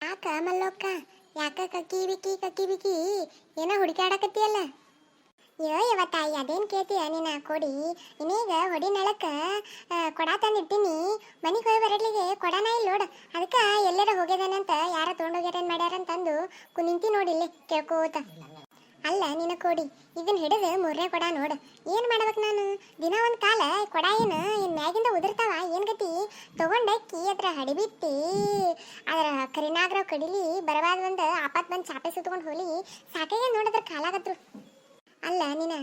ಯಾಕ ಮಲ್ಲೋಕ್ಕ ಯಾಕ ಕಕ್ಕಿ ಬಿಕ್ಕಿ ಏನೋ ಹುಡುಕಾಡಕತ್ತಿಯಲ್ಲ. ಯವ್ವ ತಾಯಿ ಅದೇನು ಕೇಳ್ತೀಯ ನೀನು ಕೊಡಿ. ಇನ್ನೀಗ ಹೊಡಿ ನೆಲಕ್ಕೆ ಕೊಡ ತಂದಿಟ್ಟಿನಿ. ಮನೆಗೆ ಹೋಗಿ ಬರಲಿಗೆ ಕೊಡನ ಇಲ್ಲ ನೋಡು. ಅದಕ್ಕೆ ಎಲ್ಲರ ಹೋಗ್ಯದೇನಂತ ಯಾರ ತೊಗೊಂಡೋಗ್ಯಾರೇನು ಮಾಡ್ಯಾರಂತಂದು ನಿಂತಿ ನೋಡಿಲ್ಲಿ ಕೇಳ್ಕೋತ. ಅಲ್ಲ ನಿನ್ನ ಕೊಡಿ ಇದನ್ನ ಹಿಡಿದು ಮೂರನೇ ಕೊಡ ನೋಡು. ಏನು ಮಾಡ್ಬೇಕು ನಾನು? ದಿನ ಒಂದು ಕಾಲ ಕೊಡ ಏನು ಮ್ಯಾಗಿಂದ ಉದುರ್ತಾವ ಏನು ಗತಿ? ತೊಗೊಂಡಕ್ಕಿ ಅದ್ರ ಹಡಿಬಿಟ್ಟು ಅದರ ಕರಿನಾಗ್ರ ಕಡಿಲಿ ಬರಬಾರ್ದು ಒಂದು ಆಪತ್ ಬಂದು ಚಾಪೆ ಸುತ್ಕೊಂಡು ಹೋಲಿ ಸಾಕಾಗೆ ನೋಡಿದ್ರ ಕಾಲಾಗತ್ರು. ಅಲ್ಲ ನೀನು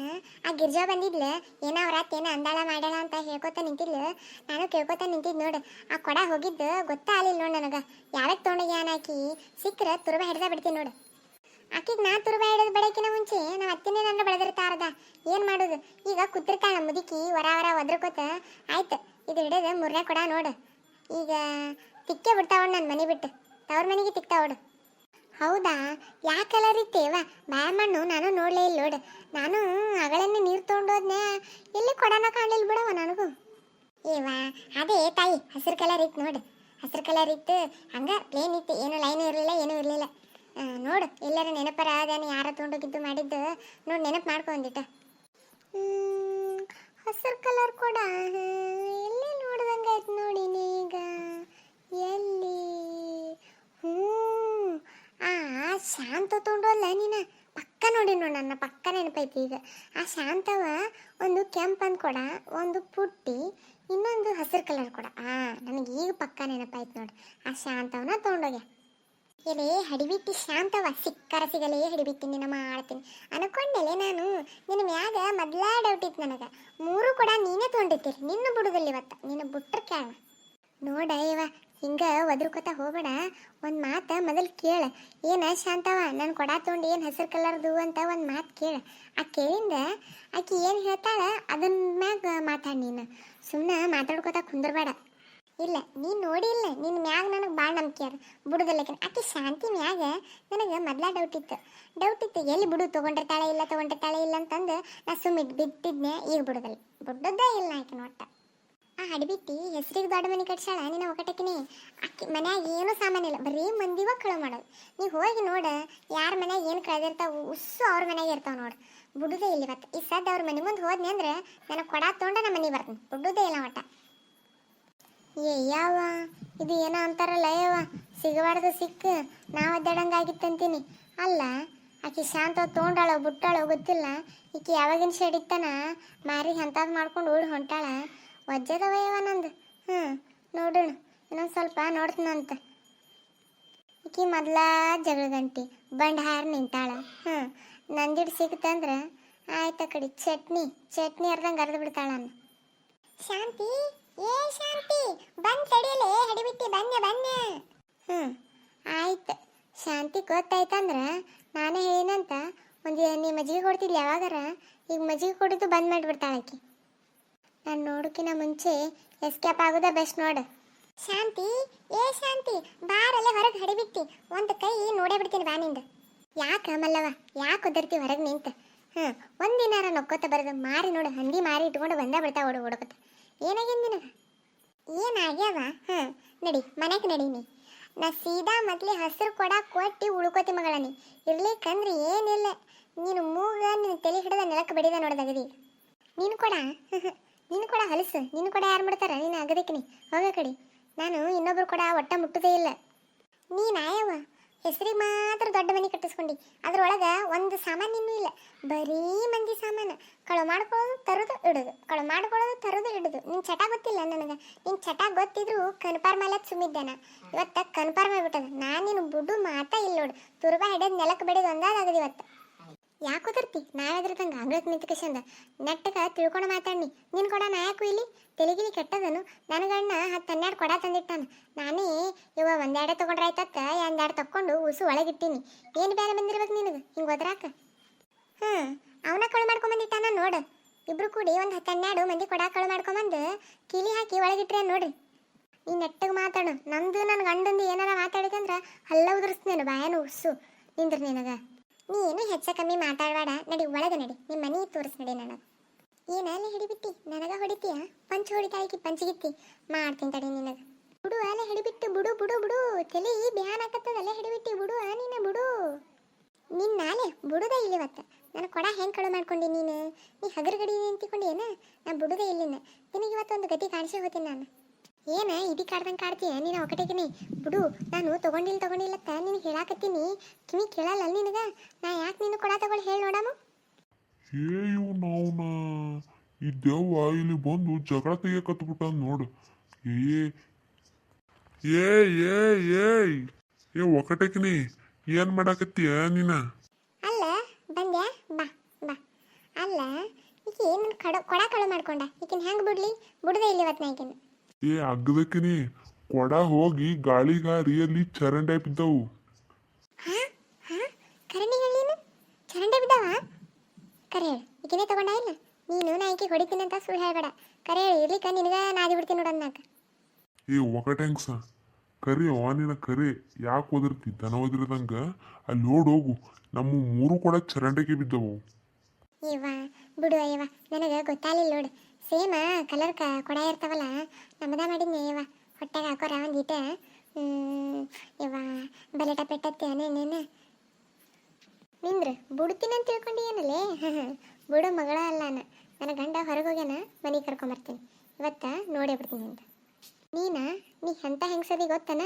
ಆ ಗಿರ್ಜಾ ಬಂದಿದ್ಲ ಏನೋ ಅವ್ರಾತೇನ ಅಂದಾಳ ಮಾಡ್ಯಾಳ ಅಂತ ಹೇಳ್ಕೊತ ನಿಂತಿದ್ಲು. ನಾನು ಕೇಳ್ಕೊತ ನಿಂತಿದ್ ನೋಡು. ಆ ಕೊಡ ಹೋಗಿದ್ದು ಗೊತ್ತಾಗಲಿಲ್ಲ ನೋಡು ನನಗೆ. ಯಾವಾಗ ತೊಗೊಂಡೋಗ್ಯಾನ ಆಕಿ ಸಿಕ್ಕರೆ ತುರುಬ ಹಿಡ್ದ ಬಿಡ್ತೀನಿ ನೋಡು. ಆಕಿಗೆ ನಾ ತುರುಬ ಹಿಡಿದು ಬೆಳಕಿನ ಮುಂಚೆ ನಾವು ಅತ್ತಿನೇ ನನ್ನ ಬೆಳೆದಿರ್ತಾರದ. ಏನು ಮಾಡೋದು ಈಗ? ಕುತ್ತಿರ್ತಾಳ ಮುದುಕಿ ವರ ಒದ್ರಕೋತ. ಆಯ್ತು ಇದು ಹಿಡಿದು ಮೂರನೇ ಕೊಡ ನೋಡು. ಈಗ ತಿಕ್ಕೆ ಬಿಡ್ತಾವಳು ನನ್ನ ಮನೆ ಬಿಟ್ಟು ತವ್ರ ಮನೆಗೆ ತಿಕ್ತಾವಳು. ಹೌದಾ? ಯಾವ ಕಲರ್ ಇತ್ತೇವ ಬಾಯ ಮಣ್ಣು? ನಾನು ನೋಡಲೇ ಇಲ್ಲ ನೋಡು. ನಾನು ಅಗಳನ್ನೇ ನೀರು ತೊಗೊಂಡೋದ್ನೆ ಎಲ್ಲಿ ಕೊಡನ ಕಾಣಲಿಲ್ಲ ಬಿಡವ ನನಗೂ. ಏವಾ ಅದೇ ತಾಯಿ ಹಸಿರು ಕಲರ್ ಇತ್ತು ನೋಡು. ಹಸಿರು ಕಲರ್ ಇತ್ತು ಹಂಗೆ ಪ್ಲೇನ್ ಇತ್ತು, ಏನು ಲೈನು ಇರಲಿಲ್ಲ ಏನೂ ಇರಲಿಲ್ಲ. ನೋಡು ಎಲ್ಲರ ನೆನಪರ ಅದೇನು ಯಾರ ತೊಗೊಂಡೋಗಿದ್ದು ಮಾಡಿದ್ದು ನೋಡಿ ನೆನಪು ಮಾಡ್ಕೊಂಡಿಟ್ಟ. ಹಸಿರು ಕಲರ್ ಕೊಡ ಎಲ್ಲಿ ನೋಡ್ದಂಗೆ ಆಯ್ತು ನೋಡಿನಿ ಈಗ. ಎಲ್ಲಿ? ಶಾಂತ ತೊಗೊಂಡಲ್ಲ ನೀನು ಪಕ್ಕ ನೋಡಿ ನೋಡು. ನನ್ನ ಪಕ್ಕ ನೆನಪೈತಿ ಈಗ. ಆ ಶಾಂತವ ಒಂದು ಕೆಂಪಂದು ಕೊಡ, ಒಂದು ಪುಟ್ಟಿ, ಇನ್ನೊಂದು ಹಸಿರು ಕಲರ್ ಕೊಡ. ನನಗೆ ಈಗ ಪಕ್ಕ ನೆನಪಾಯ್ತು ನೋಡಿ. ಆ ಶಾಂತವನ್ನ ತೊಗೊಂಡೋಗ್ಯ. ಎಲೆ ಹಡಿಬಿಟ್ಟು ಶಾಂತವ ಸಿಕ್ಕರ ಸಿಗಲೇ ಹಿಡಿಬಿಟ್ಟು ನಿನ್ನ ಮಾಡ್ತೀನಿ ಅನ್ಕೊಂಡೆಲೆ ನಾನು. ನಿನ್ನ ಮ್ಯಾಗ ಮೊದಲೇ ಡೌಟ್ ಇತ್ತು ನನಗೆ. ಮೂರು ಕೂಡ ನೀನೇ ತೊಗೊಂಡಿರ್ತೀರಿ. ನಿನ್ನ ಬಿಡುದಿಲ್ಲ ಇವತ್ತು. ನಿನ್ನ ಬಿಟ್ರೆ ಕೇಳ ನೋಡ ಇವ ಹಿಂಗೆ ಒದ್ರಕೋತ ಹೋಗಬೇಡ. ಒಂದು ಮಾತು ಮೊದಲು ಕೇಳ. ಏನು ಶಾಂತವ ನನ್ನ ಕೊಡ ತೊಗೊಂಡು ಏನು ಹಸಿರು ಕಲರ್ದು ಅಂತ ಒಂದು ಮಾತು ಕೇಳ. ಆ ಕೇಳಿಂದ ಆಕಿ ಏನು ಹೇಳ್ತಾಳ ಅದನ್ನ ಮ್ಯಾಗ ಮಾತಾಡಿ. ನೀನು ಸುಮ್ಮನೆ ಮಾತಾಡ್ಕೋತ ಕುಂದ್ರಬೇಡ. ಇಲ್ಲ ನೀನು ನೋಡಿಲ್ಲ, ನಿನ್ನ ಮ್ಯಾಗ ನನಗೆ ಭಾಳ ನಂಬಿಕೆ ಅದ ಬಿಡುದಿಲ್ಲಕಿನ. ಆಕೆ ಶಾಂತಿ ಮ್ಯಾಗ ನನಗೆ ಮೊದಲ ಡೌಟ್ ಇತ್ತು. ಎಲ್ಲಿ ಬಿಡು ತೊಗೊಂಡಿರ್ತಾಳೆ ಇಲ್ಲ ಅಂತಂದು ನಾ ಸುಮ್ಮಿಟ್ಟು ಬಿಟ್ಟಿದ್ನೆ. ಈಗ ಬಿಡೋದೇ ಇಲ್ಲ ಆಕೆ ನೋಟ. ಆ ಹಡಿಬಿಟ್ಟು ಹೆಸರಿಗೆ ದೊಡ್ಡ ಮನೆ ಕಟ್ಸಾಳ ನಿನ್ನ ಒಕ್ಕಟಕಿನಿ. ಆಕೆ ಮನ್ಯಾಗ ಏನೂ ಸಾಮಾನಿಲ್ಲ, ಬರೀ ಮಂದಿವ ಕಳು ಮಾಡೋದು. ನೀವು ಹೋಗಿ ನೋಡ ಯಾರ ಮನ್ಯಾಗ ಏನು ಕಳೆದಿರ್ತಾವ ಉಸ್ಸು ಅವ್ರ ಮನ್ಯಾಗ ಇರ್ತಾವ ನೋಡು. ಬಿಡುದೇ ಇಲ್ಲ ಇವತ್ತು. ಈ ಸದ್ದು ಅವ್ರ ಮನೆ ಮುಂದೆ ಹೋದ್ನಿ ಅಂದ್ರೆ ನನಗೆ ಕೊಡ ತೊಗೊಂಡ ನಮ್ಮ ಮನೆ ಬರ್ತೀನಿ. ಬಿಡುದೇ ಇಲ್ಲ ಒಟ್ಟ. ಯಾವ ಇದು ಏನೋ ಅಂತಾರಲ್ಲ ಯವ್ವ, ಸಿಗಬಾರ್ದು ಸಿಕ್ಕ ನಾವು ಅಡ್ಡಾಡಂಗಾಗಿತ್ತಂತೀನಿ. ಅಲ್ಲ ಆಕೆ ಶಾಂತ ತೊಗೊಂಡಾಳೋ ಬಿಟ್ಟಾಳೋ ಗೊತ್ತಿಲ್ಲ. ಈಕೆ ಯಾವಾಗಿನ ಸೆಡಿತಾನ ಮಾರಿಗೆ ಅಂಥದ್ದು ಮಾಡ್ಕೊಂಡು ಓಡಿ ಹೊಂಟಾಳ. ವಜ್ಜದವಯವ ನಂದು. ನೋಡೋಣ ಇನ್ನೊಂದು ಸ್ವಲ್ಪ ನೋಡ್ತೀನಂತ. ಈಕಿ ಮೊದಲ ಜಗಳ ಗಂಟಿ ಬಂಡ್ ಹಾರಿ ನಿಂತಾಳ. ನಂದಿಡ್ ಸಿಕ್ತಂದ್ರೆ ಆಯ್ತ ಕಡೆ ಚಟ್ನಿ ಅರ್ಧಂಗೆ ಅರ್ಧ ಬಿಡ್ತಾಳ. ಶಾಂತಿ ಶಾಂತಿ ಬಂದ್ ತಡಿಯಲೇ ಹಡಿಬಿಟ್ಟಿ ಬನ್ನೆ. ಆಯ್ತು ಶಾಂತಿ ಗೊತ್ತಾಯ್ತಂದ್ರೆ ನಾನೇ ಏನಂತ ಒಂದು ನೀ ಮಜ್ಜಿಗೆ ಕೊಡ್ತಿದ್ಲಿ ಯಾವಾಗಾರ. ಈಗ ಮಜ್ಜಿಗೆ ಕೊಡಿದ್ದು ಬಂದ್ ಮಾಡಿಬಿಡ್ತಾಳೆ ಆಕಿ. ನಾನು ನೋಡೋಕಿನ ಮುಂಚೆ ಎಸ್ಕೇಪ್ ಆಗೋದ ಬೆಸ್ಟ್ ನೋಡು. ಶಾಂತಿ ಶಾಂತಿ ಬಾರಲ್ಲೇ ಹೊರಗೆ ಹಡಿಬಿಟ್ಟಿ ಒಂದು ಕೈ ನೋಡೇ ಬಿಡ್ತೀನಿ ಬಾ ನಿಂದ. ಯಾಕೆ ಮಲ್ಲವ ಯಾಕೆ ಒದರ್ತಿ ಹೊರಗೆ ನಿಂತ? ಒಂದಿನಾರ ನೊಕ್ಕೋತ ಬರೋದು ಮಾರಿ ನೋಡು. ಹಂದಿ ಮಾರಿ ಇಟ್ಕೊಂಡು ಬಂದೇ ಬಿಡ್ತಾ ಓಡೋಕತ್ತ. ಏನಾಗ್ಯದ ನಿನಗೆ? ಏನಾಗ್ಯವ? ನಡಿ ಮನೆಗೆ ನಡೀನಿ. ನಾ ಸೀದಾ ಮೊದಲೇ ಹಸಿರು ಕೊಡ ಕೊಟ್ಟು ಉಳ್ಕೋತಿ ಮಗಳ. ನೀ ಇರ್ಲಿಕ್ಕಂದ್ರೆ ಏನಿಲ್ಲ. ನೀನು ಮೂಗ ನಿನ್ನ ತಲೆ ಹಿಡಿದ ನೆಲಕ್ಕೆ ಬಡಿದ ನೋಡ್ದಾಗದಿ. ನೀನು ಕೊಡ ಹೊಲಸು. ನೀನು ಕೊಡ ಯಾರು ಮಾಡ್ತಾರ? ನೀನು ಅಗದಕ್ಕಿನಿ ಹೋಗ ಕಡೆ. ನಾನು ಇನ್ನೊಬ್ರು ಕೊಡ ಒಟ್ಟ ಮುಟ್ಟುದೇ ಇಲ್ಲ. ನೀನಾಯವ ಹೆಸರಿಗೆ ಮಾತ್ರ ದೊಡ್ಡ ಮನೆ ಕಟ್ಟಿಸ್ಕೊಂಡು ಅದ್ರೊಳಗೆ ಒಂದು ಸಾಮಾನ್ಯನೂ ಇಲ್ಲ. ಬರೀ ಮಂದಿ ಸಾಮಾನು. ಕಳು ಮಾಡ್ಕೊಳ್ಳೋದು ತರೋದು ಇಡೋದು, ಕಳು ಮಾಡ್ಕೊಳ್ಳೋದು ತರೋದು ಇಡೋದು. ನಿನ್ನ ಚಟ ಗೊತ್ತಿಲ್ಲ ನನಗೆ. ನಿನ್ನ ಚಟ ಗೊತ್ತಿದ್ರು ಕನ್ಪಾರ್ ಮೇಲೆ ಸುಮ್ಮಿದ್ದೇನ. ಇವತ್ತು ಕನ್ಪಾರ್ ಮಾಡಿಬಿಟ್ಟದ. ನಾನು ನಿನ್ನ ಬುಡ್ಡು ಮಾತಾ ಇಲ್ಲ ನೋಡು. ತುರ್ಬಾ ಹಿಡಿದು ನೆಲಕ್ಕೆ ಬೆಳೆದು ಒಂದಾಗದು ಇವತ್ತು. ಯಾಕೆ ಉದರ್ತಿ? ನಾವೆದ್ರತಂಗೆ ಅಂಗ್ಳಕ್ಕೆ ನಿಂತ್ಕೇಶಂದ ನೆಟ್ಟಗೆ ತಿಳ್ಕೊಂಡು ಮಾತಾಡಿ. ನಿನ್ನ ಕೊಡ ನಾ ಯಾಕು ಇಲ್ಲಿ ತೆಲಿಗಿಲಿ ಕೆಟ್ಟದನು? ನನಗಣ್ಣ 10-12 ಕೊಡ ತಂದಿಟ್ಟಾನ. ನಾನೇ ಇವ ಒಂದೆರಡು ತೊಗೊಂಡ್ರೆ ಆಯ್ತಕ್ಕ ಒಂದೆರಡು ತಕ್ಕೊಂಡು ಉಸು ಒಳಗಿಟ್ಟೀನಿ. ಏನು ಬೇರೆ ಬಂದಿರ್ಬೇಕು ನಿನಗೆ ಹಿಂಗೆ ಒದ್ರಾಕ? ಅವನ ಕಳು ಮಾಡ್ಕೊಂಬಂದಿಟ್ಟಾನ ನೋಡು. ಇಬ್ರು ಕೂಡಿ ಒಂದು 10-12 ಮಂದಿ ಕೊಡ ಕಳು ಮಾಡ್ಕೊಂಬಂದು ಕಿಲಿ ಹಾಕಿ ಒಳಗಿಟ್ರೆ ನೋಡ್ರಿ. ನೀನು ನೆಟ್ಟಗೆ ಮಾತಾಡು. ನಂದು ನನ್ನ ಗಂಡಂದು ಏನಾರ ಮಾತಾಡಿದಂದ್ರೆ ಹಲ್ಲ ಉದುರಿಸ್ನೇನು ಬಾಯನು ಉಸ್ಸು ನಿಂದ್ರಿ ನಿನಗೆ. ನೀನು ಹೆಚ್ಚ ಕಮ್ಮಿ ಮಾತಾಡಬೇಡ. ನಡಿ ಒಳಗೆ ನಡಿ. ನಿಮ್ಮ ಮನೆ ತೋರಿಸ್ ನಡಿ ನನಗೆ. ಏನಲ್ಲಿ ಹಿಡಿಬಿಟ್ಟಿ ನನಗೆ ಹೊಡಿತೀಯ? ಪಂಚ್ ಹೊಡಿತಾಯಿಕಿ ಪಂಚಿಗಿತ್ತಿ ಮಾಡ್ತೀನಿ ತಡಿ ನಿನಗೆ. ಬಿಡು ಅಲೆ ಹಿಡಿಬಿಟ್ಟು ಬಿಡು ಬಿಡು ಬಿಡು ತಲೆ ಬ್ಯಾನ್ ಹಾಕತ್ತದ ಅಲೆ ಹಿಡಿಬಿಟ್ಟು ಬಿಡು ನೀನ ಬಿಡು ನಿನ್ನ ನಾಳೆ ಬಿಡುದೇ ಇಲ್ಲ ಇವತ್ತು ನಾನು ಕೊಡ ಹೆಂಗೆ ಕಳು ಮಾಡ್ಕೊಂಡು ನೀನು ನೀ ಹಗರ್ಗಡಿ ಅಂತಿಕೊಂಡು ಏನ ನಾನು ಬಿಡುದೇ ಇಲ್ಲಿನ ನಿನಗೆ ಇವತ್ತೊಂದು ಗತಿ ಕಾಣಿಸಿ ಹೋಗ್ತೀನಿ ನಾನು ಏನ ಇದಿ ಕಾಡ್ದಂಗೆ ಕಾಡ್ತೀಯ ನೀನು ಒಕಟೆಗಿನಿ ಬಿಡು ನಾನು ತಗೊಂಡಿಲ್ಲತ್ತ ನಿನಗೆ ಹೇಳಾಕತ್ತೀನಿ ಕಿವಿ ಕೇಳಲ್ಲ ನಿನಗೆ ನಾ ಯಾಕೆ ನೀನು ಕೊಡ ತಗೊಳ್ಳಿ ಹೇಳಿ ನೋಡಮ್ಮ ನಾವ್ನ ಈ ದೆವ್ವ ಇಲ್ಲಿ ಬಂದು ಜಗಳ ತೆಗಿಯಕತ್ಬಿಟ್ಟ ನೋಡು ಏ ಏ ಏ ಏಯ್ ಏ ಒಕಟಕಿನಿ ಏನ್ ಮಾಡಾಕತ್ತೀಯ ನೀನ ಅಲ್ಲ ಬಂದ್ಯಾ ಬಾ ಬಾ ಅಲ್ಲ ಈಗ ಏನು ಕೊಡ ಕಳು ಮಾಡ್ಕೊಂಡ ಈಗಿನ ಹೆಂಗೆ ಬಿಡ್ಲಿ ಬಿಡದೆ ಇಲ್ಲಿ ಇವತ್ತು ನಾ ಈಗಿನ ಏ ಅಗ್ದಕಿನಿ ಕೊಡ ಹೋಗಿ ಗಾಳಿಗಾರಿ ಅಲ್ಲಿ ಚರಂಡಿ ಬಿದ್ದವು ಹಾ ಹಾ ಕರಣಿ ಹೇಳಿನ ಚರಂಡೆ ಬಿದ್ದಾವ ಕರೆ ಹೇಳು ಈಗಿನೇ ತಗೊಂಡ ಇಲ್ಲ ನೀನು ನಾ ಈಕೆ ಹೊಡಿತೀನಿ ಅಂತ ಸುಳ್ಳು ಹೇಳ್ಬೇಡ ಕರೆ ಹೇಳಿ ಇರ್ಲಿಕ್ಕ ನಿನಗ ನಾದಿ ಬಿಡ್ತೀನಿ ನೋಡೋದ್ನಾಕ ಏ ಒಕಟೆಂಗ್ಸ ಕರಿ ನಿನ ಕರಿ ಯಾಕೆ ಓದಿರ್ತಿ ದನ ಓದಿರದಂಗ ಅಲ್ಲಿ ಹೋಗು ನಮ್ಮ ಮೂರು ಕೊಡ ಚರಂಡಿಗೆ ಬಿದ್ದವು ಇವ ಬಿಡು ಅಯ್ಯವ ನನಗೆ ಗೊತ್ತಾಗಲಿಲ್ಲ ನೋಡು ಸೇಮ ಕಲರ್ ಕೊಡ ಇರ್ತಾವಲ್ಲ ನಮ್ಮದ ಮಾಡಿದ್ನಿ ಇವ ಹೊಟ್ಟೆಗೆ ಹಾಕೋರ ಒಂದೀಟ ಇವ ಬಲೆಟ ಪೆಟ್ಟತ್ತೆ ನೇನೇನು ನಿಂದ್ರ ಬಿಡ್ತೀನಿ ಅಂತ ತಿಳ್ಕೊಂಡು ಏನಲ್ಲೇ ಬಿಡು ಮಗಳ ಅಲ್ಲ ನನ್ನ ಗಂಡ ಹೊರಗೆ ಹೋಗ್ಯಾನ ಮನೆಗೆ ಕರ್ಕೊಂಬರ್ತೀನಿ ಇವತ್ತ ನೋಡೇ ಬಿಡ್ತೀನಿ ಅಂತ ನೀ ಎಂತ ಹೆಂಗಸದಿ ಗೊತ್ತನ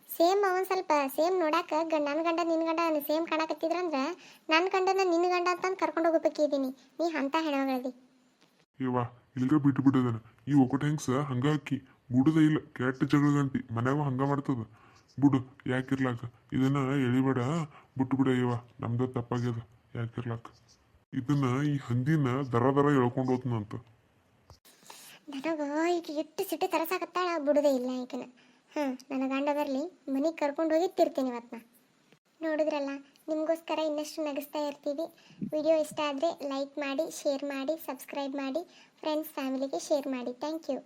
ಸೇಮ್ ಅವನ್ ಸ್ವಲ್ಪ ಸೇಮ್ ನೋಡಾಕ ನನ್ನ ಗಂಡ ನಿನ್ನ ಗಂಡ ಸೇಮ್ ಕಾಣಕತ್ತಿದ್ರಂದ್ರ ನನ್ನ ಗಂಡನ ನಿನ್ನ ಗಂಡ ಅಂತಂದು ಕರ್ಕೊಂಡು ಹೋಗ್ಬೇಕಿದ್ದೀನಿ ನೀ ಅಂತ ಹೆಣಗಳದಿ ಇವ ಇಲ್ಗ ಬಿಟ್ಟು ಬಿಡದನ ಈ ಒಕ್ಕಟ ಹೆಂಗ್ಸ ಹಂಗ ಹಾಕಿ ಬಿಡುದ ಇಲ್ಲ ಕೆಟ್ಟ ಜಗಳ ಗಂಟಿ ಮನ್ಯಾಗ ಹಂಗ ಮಾಡ್ತದ ಬಿಡು ಯಾಕಿರ್ಲಾಕ ಇದನ್ನ ಎಳಿಬೇಡ ಬಿಟ್ಟು ಬಿಡ ಇವ ನಮ್ದ ತಪ್ಪಾಗ್ಯದ ಯಾಕಿರ್ಲಾಕ ಇದನ್ನ ಈ ಹಂದಿನ ದರ ಎಳ್ಕೊಂಡು ಹೋತ್ನಂತ ನನಗ ಈಗ ಎಷ್ಟು ಸಿಟ್ಟು ತರಸಾಕತ್ತಾಳ ಬಿಡುದೇ ಇಲ್ಲ ಈಗಿನ ನನ್ನ ಗಂಡ ಬರಲಿ ಮನೆಗೆ ಕರ್ಕೊಂಡು ಹೋಗಿ ತಿರ್ತೀನಿ ಇವತ್ತು ನೋಡಿದ್ರಲ್ಲ ನಿಮಗೋಸ್ಕರ ಇನ್ನಷ್ಟು ನಗಿಸ್ತಾ ಇರ್ತೀವಿ ವಿಡಿಯೋ ಇಷ್ಟ ಆದರೆ ಲೈಕ್ ಮಾಡಿ ಶೇರ್ ಮಾಡಿ ಸಬ್ಸ್ಕ್ರೈಬ್ ಮಾಡಿ ಫ್ರೆಂಡ್ಸ್ ಫ್ಯಾಮಿಲಿಗೆ ಶೇರ್ ಮಾಡಿ ಥ್ಯಾಂಕ್ ಯು